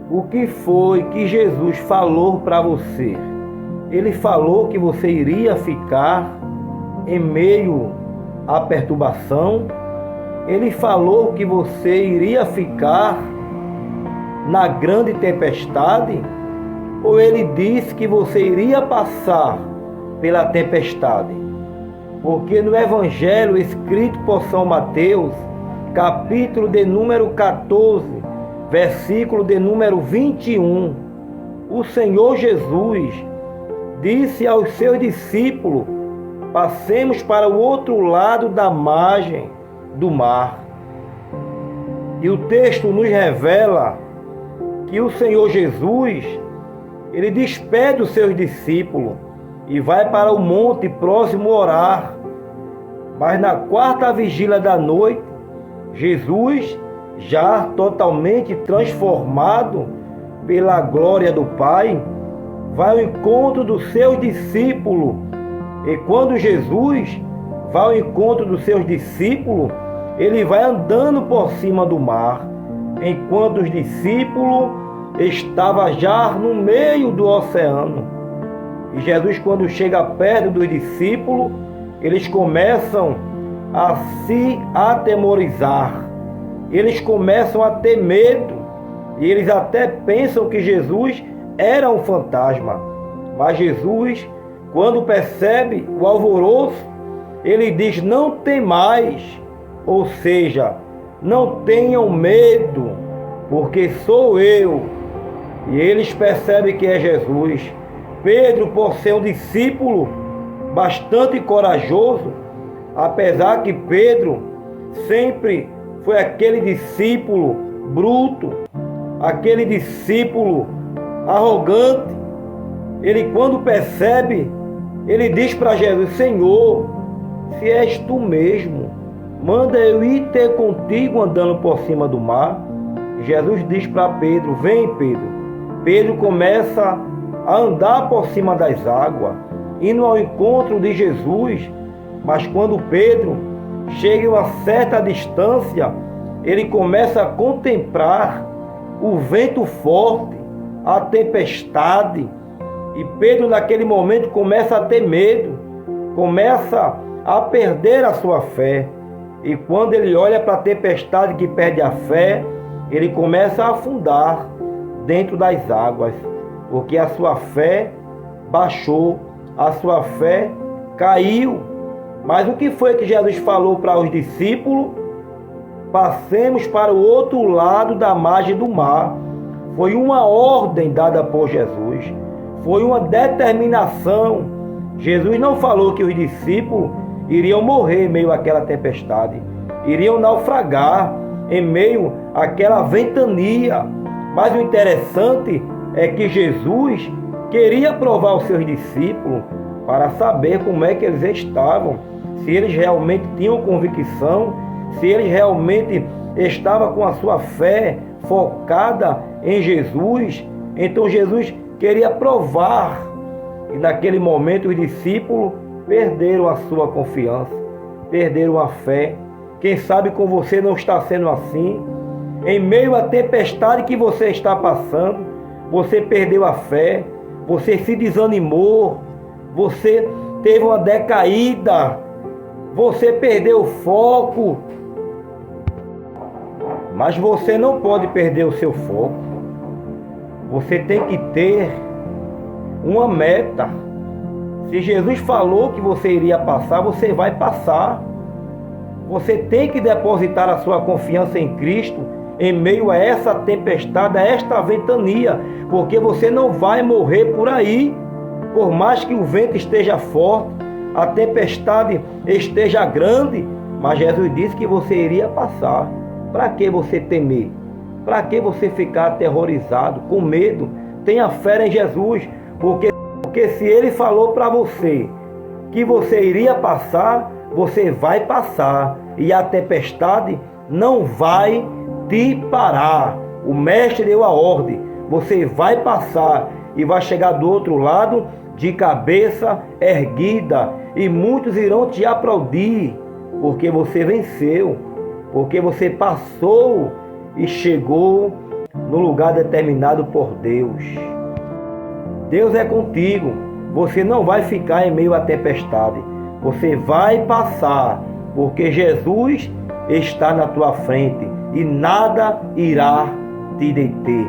O que foi que Jesus falou para você? Ele falou que você iria ficar em meio à perturbação. Ele falou que você iria ficar na grande tempestade. Ou ele disse que você iria passar pela tempestade? Porque no Evangelho escrito por São Mateus, capítulo de número 14, versículo de número 21, o Senhor Jesus disse aos seus discípulos: passemos para o outro lado da margem do mar. E o texto nos revela que o Senhor Jesus, ele despede os seus discípulos e vai para o monte próximo orar. Mas na quarta vigília da noite, Jesus, já totalmente transformado pela glória do Pai, vai ao encontro dos seus discípulos. E quando Jesus vai ao encontro dos seus discípulos, ele vai andando por cima do mar, enquanto os discípulos estavam já no meio do oceano. E Jesus, quando chega perto dos discípulos, eles começam a se atemorizar. Eles começam a ter medo. E eles até pensam que Jesus era um fantasma. Mas Jesus, quando percebe o alvoroço, ele diz: não temais. Ou seja, não tenham medo, porque sou eu. E eles percebem que é Jesus. Pedro, por ser um discípulo bastante corajoso, apesar que Pedro sempre foi aquele discípulo bruto, aquele discípulo arrogante, ele, quando percebe, ele diz para Jesus: Senhor, se és tu mesmo, manda eu ir ter contigo andando por cima do mar. Jesus diz para Pedro: vem, Pedro. Pedro começa a andar por cima das águas, indo ao encontro de Jesus. Mas quando Pedro chega a uma certa distância, ele começa a contemplar o vento forte, a tempestade. E Pedro, naquele momento, começa a ter medo, começa a perder a sua fé. E quando ele olha para a tempestade que perde a fé, ele começa a afundar dentro das águas, porque a sua fé baixou, a sua fé caiu. Mas o que foi que Jesus falou para os discípulos? Passemos para o outro lado da margem do mar. Foi uma ordem dada por Jesus, foi uma determinação. Jesus não falou que os discípulos iriam morrer em meio àquela tempestade, iriam naufragar em meio àquela ventania. Mas o interessante é que Jesus queria provar os seus discípulos para saber como é que eles estavam, se eles realmente tinham convicção, se eles realmente estavam com a sua fé focada em Jesus. Então Jesus queria provar. E naquele momento os discípulos perderam a sua confiança, perderam a fé. Quem sabe com você não está sendo assim? Em meio à tempestade que você está passando, você perdeu a fé, você se desanimou, você teve uma decaída, você perdeu o foco. Mas você não pode perder o seu foco. Você tem que ter uma meta. Se Jesus falou que você iria passar, você vai passar. Você tem que depositar a sua confiança em Cristo em meio a essa tempestade, a esta ventania, porque você não vai morrer por aí. Por mais que o vento esteja forte, a tempestade esteja grande, mas Jesus disse que você iria passar. Para que você temer? Para que você ficar aterrorizado, com medo? Tenha fé em Jesus, porque se Ele falou para você que você iria passar, você vai passar, e a tempestade não vai te parar. O Mestre deu a ordem: você vai passar e vai chegar do outro lado de cabeça erguida, e muitos irão te aplaudir, porque você venceu, porque você passou e chegou no lugar determinado por Deus. Deus é contigo. Você não vai ficar em meio à tempestade. Você vai passar, porque Jesus está na tua frente e nada irá te deter.